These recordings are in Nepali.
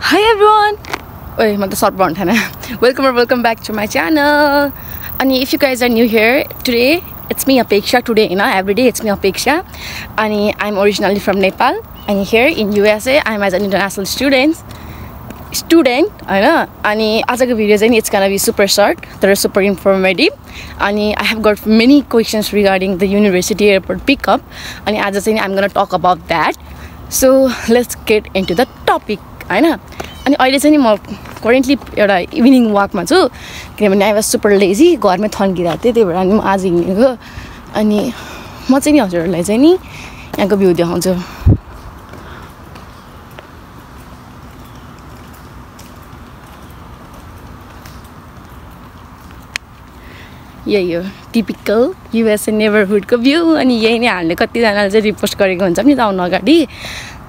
Hi everyone! Wait, I'm welcome back to my channel. And if you guys are new here, today it's me Apeksha. Every day it's me Apeksha. And I'm originally from Nepal. And here in USA, I'm as an international student. I know. And today's video it's gonna be super short. They're super informative. And I have got many questions regarding the university airport pickup. And today I'm gonna talk about that. So let's get into the topic. I know. And I'm currently evening walk. I was super lazy. I was थन्किरहेको थिएँ त्यही भएर आज हिँडेको अनि म चाहिँ नि हजुरहरुलाई चाहिँ नि यहाँको भ्यू देखाउँछु यही हो टिपिकल युएसए नेबरहुड को भ्यू अनि यही नै हामीले कति जनाले चाहिँ रिपोस्ट गरेको हुन्छ नि त आउन अगाडि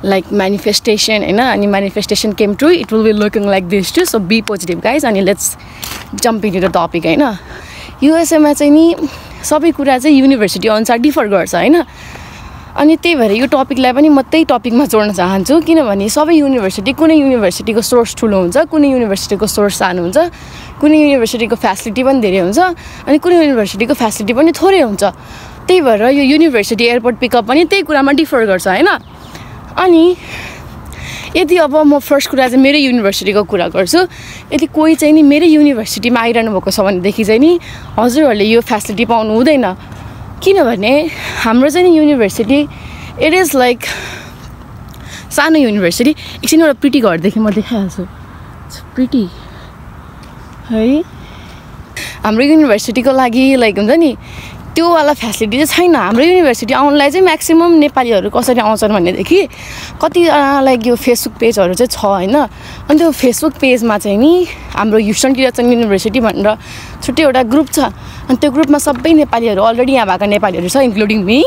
like manifestation and manifestation came true. It will be looking like this too, so be positive guys. And let's jump into the topic. USA मा चाहिँ नि सबै कुरा चाहिँ युनिभर्सिटी अनुसार डिफर गर्छ हैन अनि त्यही भएर यो टपिकलाई पनि म त्यही टपिकमा जोड्न चाहन्छु किनभने सबै युनिभर्सिटी कुनै युनिभर्सिटीको सोर्स ठुलो हुन्छ कुनै युनिभर्सिटीको सोर्स सानो हुन्छ कुनै युनिभर्सिटीको फ्यासिलिटी पनि धेरै हुन्छ अनि कुनै युनिभर्सिटीको फ्यासिलिटी पनि थोरै हुन्छ त्यही भएर यो युनिभर्सिटी एयरपोर्ट पिकअप पनि त्यही कुरामा डिफर गर्छ हैन अनि यदि अब म फर्स्ट कुरा चाहिँ मेरो युनिभर्सिटीको कुरा गर्छु यदि कोही चाहिँ नि मेरो युनिभर्सिटीमा आइरहनु भएको छ भने देखि चाहिँ नि हजुरहरुले यो फ्यासिलिटी पाउनु हुँदैन किनभने हाम्रो चाहिँ नि युनिभर्सिटी इट इज लाइक सानो युनिभर्सिटी एकछिन एउटा प्रिटी घरदेखि म देखाइहाल्छु प्रिटी है हाम्रो युनिभर्सिटीको लागि लाइक हुन्छ नि त्यो वाला फ्यासिलिटी चाहिँ छैन हाम्रो युनिभर्सिटी आउनलाई चाहिँ म्याक्सिमम नेपालीहरु कसरी आउँछन् भन्नेदेखि कति लाइक यो फेसबुक पेजहरु चाहिँ छ हैन अनि त्यो फेसबुक पेजमा चाहिँ नि हाम्रो ह्युस्टन किरचन युनिभर्सिटी भनेर छुट्टै एउटा ग्रुप छ अनि त्यो ग्रुपमा सबै नेपालीहरु अलरेडी यहाँ भएका नेपालीहरु छ इन्क्लुडिङ मी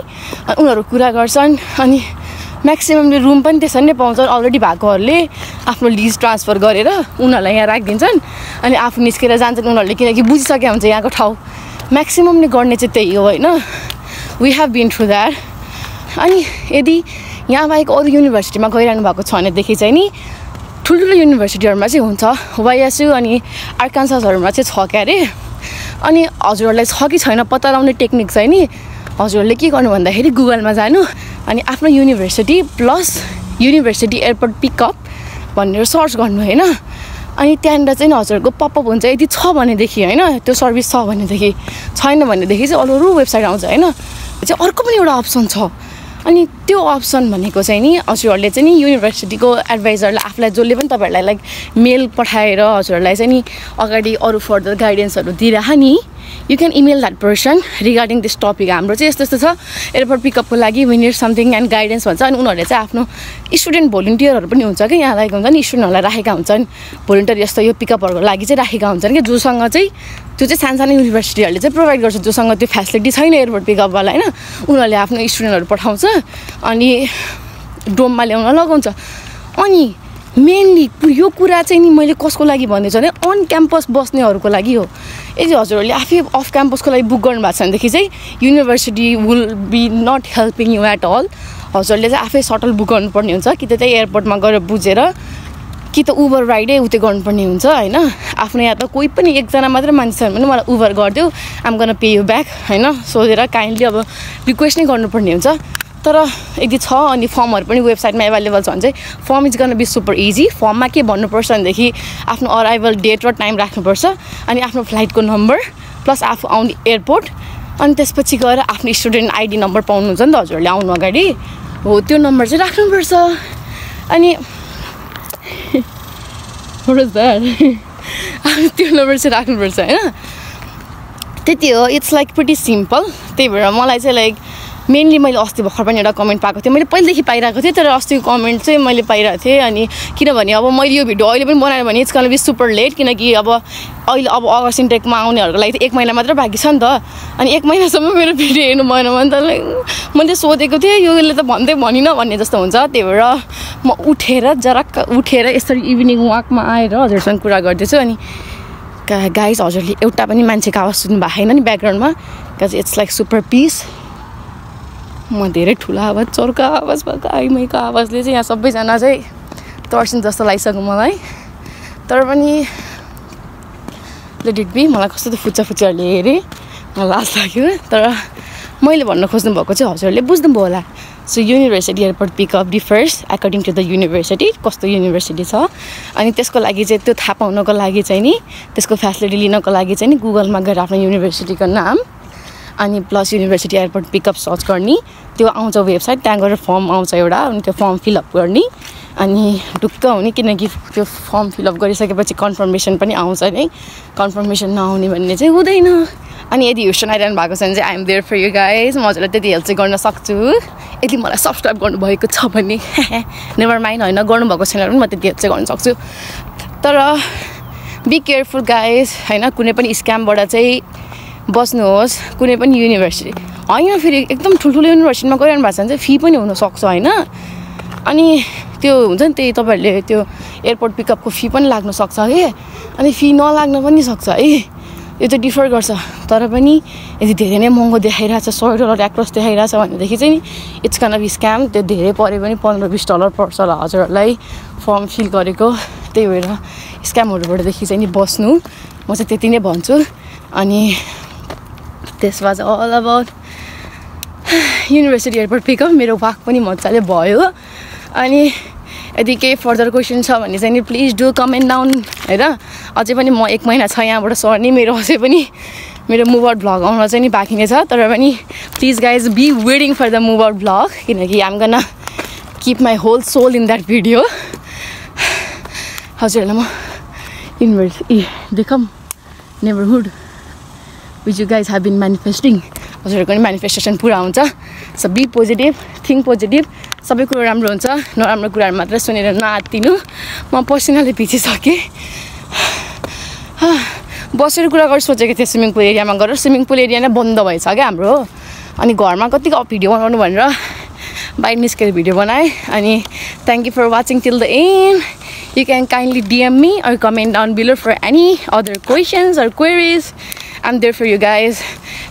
उनीहरु कुरा गर्छन् अनि म्याक्सिममले रुम पनि त्यसरी नै पाउँछन् अलरेडी भएकोहरुले आफ्नो लिज ट्रान्सफर गरेर उनीहरुलाई यहाँ राखिदिन्छन् अनि आफू निस्केर जान्छन् उनीहरुले किनकि बुझिसके हुन्छ यहाँको ठाउँ मैक्सिमम ने गर्ने चाहिँ त्यही हो हैन we have been through that अनि यदि यहाँ बाहेक अरु युनिभर्सिटीमा गइरहनु भएको छ भने देखि चाहिँ नि ठुलठुलो युनिभर्सिटीहरुमा चाहिँ हुन्छ वाईएसयू अनि आर्कान्सासहरुमा चाहिँ छ क्यारे अनि हजुरहरुलाई छ कि छैन पत्ता लगाउने टेक्निक चाहिँ नि हजुरहरुले के गर्नु भन्दाखेरि गुगलमा जानु अनि आफ्नो university plus university airport pickup भनेर सर्च गर्नु हैन अनि त्यहाँनिर चाहिँ हजुरहरुको पपअप हुन्छ यदि छ भनेदेखि हैन त्यो सर्भिस छ भनेदेखि छैन भनेदेखि चाहिँ अरू वेबसाइट आउँछ हैन चाहिँ अर्को पनि एउटा अप्सन छ अनि त्यो अप्सन भनेको चाहिँ नि हजुरहरुले चाहिँ नि युनिभर्सिटीको एडभाइजरलाई आफुलाई जसले पनि तपाईहरुलाई लाइक मेल पठाएर हजुरहरुलाई चाहिँ नि अगाडि अरू फर्दर गाइडेन्सहरु दिइराखा नि you can email that person regarding this topic हाम्रो चाहिँ यस्तो छ एयरपोर्ट पिकअपको लागि we need something and guidance भन्छ अनि उनीहरुले चाहिँ आफ्नो स्टुडेन्ट भोलन्टियरहरु पनि हुन्छ के यहाँ लाइक हुन्छ नि स्टुडेन्टहरुलाई राखेका हुन्छन् भोलन्टियर यस्तो यो पिकअपहरुको लागि चाहिँ राखेका हुन्छन् के जोसँग चाहिँ त्यो चाहिँ सानसानो युनिभर्सिटीहरुले चाहिँ प्रोवाइड गर्छ जोसँग त्यो फ्यासिलिटी छैन एयरपोर्ट पिकअप वाला हैन उनीहरुले आफ्नो स्टुडेन्टहरु पठाउँछ अनि डोममा ल्याउन लगाउँछ अनि मेनली यो कुरा चाहिँ नि मैले कसको लागि भन्दैछु भने अन क्याम्पस बस्नेहरुको लागि हो यदि हजुरहरुले आफै अफ क्याम्पसको लागि बुक गर्नु भएको छ भनेदेखि चाहिँ university will be not helping you at all हजुरहरुले चाहिँ आफै सटल बुक गर्नुपर्ने हुन्छ कि त त्यही एयरपोर्टमा गएर बुझेर कि त उबर राइडै उतै गर्नुपर्ने हुन्छ हैन आफ्नो यहाँ त कोही पनि एकजना मात्र मान्छे छ भने मलाई उबर गरिदेऊ आम गोना पे यु ब्याक हैन सोधेर काइन्डली अब रिक्वेस्ट नै गर्नुपर्ने हुन्छ तर यदि छ अनि फर्महरु पनि वेबसाइटमा अवेलेबल छ भने चाहिँ form is gonna be super easy फर्ममा के भन्नुपर्छ भनेदेखि आफ्नो अराइभल डेट र टाइम राख्नुपर्छ अनि आफ्नो फ्लाइटको नम्बर प्लस आफू आउने एयरपोर्ट अनि त्यसपछि गएर आफ्नो स्टुडेन्ट आइडी नम्बर पाउनुहुन्छ नि त हजुरहरुले आउनु अगाडि हो त्यो नम्बर चाहिँ राख्नुपर्छ अनि what is that त्यो नम्बर चाहिँ राख्नुपर्छ हैन त्यति हो इट्स लाइक प्रिटी सिम्पल त्यही भएर मलाई चाहिँ लाइक मेनली मैले अस्ति भर्खर पनि एउटा कमेन्ट पाएको थिएँ मैले पहिलेदेखि पाइरहेको थिएँ तर अस्तिको कमेन्ट चाहिँ मैले पाइरहेको थिएँ अनि किनभने अब मैले यो भिडियो अहिले पनि बनाएँ भने it's gonna be super late किनकि अब अहिले अब अगस्त इन्टेकमा आउनेहरुको लागि त 1 महिना मात्र बाँकी छ नि त अनि 1 महिनासम्म मेरो भिडियो हेर्नु भएन भने त मैले सोधेको थिएँ योले त भन्दै भनिन भन्ने जस्तो हुन्छ त्यही भएर म उठेर जरक्क उठेर यसरी इभिनिङ वाकमा आएर हजुरसँग कुरा गर्दैछु अनि गाइस हजुरले एउटा पनि मान्छेको आवाज सुन्नु भएको छैन नि ब्याकग्राउन्डमा because it's like super peace म धेरै ठुलो आवाज चर्को आवाज भएको आइमाईको आवाजले चाहिँ यहाँ सबैजना चाहिँ टर्सन जस्तो लागिसक्यो मलाई तर पनि लेट इट बी मलाई कस्तो त फुच्चाहरूले हेरेँ मलाई लाज लाग्यो तर मैले भन्न खोज्नु भएको चाहिँ हजुरहरूले बुझ्नुभयो होला so university airport pickup differs according to the university कस्तो युनिभर्सिटी छ अनि त्यसको लागि चाहिँ त्यो थाहा पाउनको लागि चाहिँ नि त्यसको फेसिलिटी लिनको लागि चाहिँ नि गुगलमा गएर आफ्नो युनिभर्सिटीको नाम अनि plus university airport pickup search गर्ने त्यो आउँछ वेबसाइट त्यहाँ गएर फर्म आउँछ एउटा अनि त्यो फर्म फिलअप गर्ने अनि ढुक्क हुने किनकि त्यो फर्म फिलअप गरिसकेपछि कन्फर्मेसन पनि आउँछ नि कन्फर्मेसन नआउने भन्ने चाहिँ हुँदैन अनि यदि ह्युस्टन आइरहनु भएको छ भने चाहिँ I am there for you guys म हजुरलाई त्यति हेल्प चाहिँ गर्न सक्छु यदि मलाई सब्सक्राइब गर्नुभएको छ भने नेभर माइन्ड होइन गर्नुभएको छैन भने म त्यति हेल्प चाहिँ गर्न सक्छु तर बी केयरफुल गाइज होइन कुनै पनि स्क्यामबाट चाहिँ बस्नुहोस् कुनै पनि युनिभर्सिटी होइन फेरि एकदम ठुल्ठुलो युनिभर्सिटीमा गइरहनु भएको छ भने चाहिँ फी पनि हुनसक्छ होइन अनि त्यो हुन्छ नि त्यही तपाईँहरूले त्यो एयरपोर्ट पिकअपको फी पनि लाग्न सक्छ कि अनि फी नलाग्न पनि सक्छ है यो चाहिँ डिफर गर्छ तर पनि यदि धेरै नै महँगो देखाइरहेछ $100 एक्रस देखाइरहेछ भनेदेखि चाहिँ नि इट्स काइन्ड अफ स्क्याम त्यो धेरै पऱ्यो भने $15-20 पर्छ होला हजुरहरूलाई फर्म फिल गरेको त्यही भएर स्क्यामहरूबाटदेखि चाहिँ नि बस्नु म चाहिँ त्यति नै भन्छु अनि त्यसमा चाहिँ all about university airport pickup मेरो वाक पनि मजाले भयो अनि यदि केही फर्दर क्वेसन छ भने चाहिँ नि प्लिज डु कमेन्ट डाउन होइन अझै पनि म 1 महिना छ यहाँबाट सर्ने मेरो अझै पनि मेरो मुभ आउट भ्लग आउन चाहिँ नि बाँकी नै छ तर पनि please guys be waiting for the move out vlog किनकि I'm gonna keep my whole soul in that video हजुरहरूलाई म युनिभर्सिटी देखौँ neighbourhood which you guys have been manifesting हजुरहरूको पनि म्यानिफेस्टेसन पुरा हुन्छ so be positive think positive सबै कुरो राम्रो हुन्छ नराम्रो कुराहरू मात्र सुनेर नआत्तिनु म पर्सनली भिजिसकेँ बसेर कुरा गरेर सोचेको थिएँ स्विमिङ पुल एरियामा गएर स्विमिङ पुल एरिया नै बन्द भएछ क्या हाम्रो अनि घरमा कतिको भिडियो बनाउनु भनेर बाहिर निस्केर भिडियो बनाएँ अनि thank you for watching till the end you can kindly DM me or comment down below for any other questions or queries. I'm there for you guys.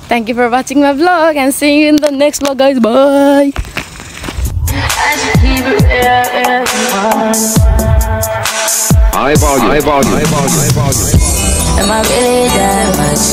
Thank you for watching my vlog and see you in the next vlog guys. Bye. High volume. Am I really that much?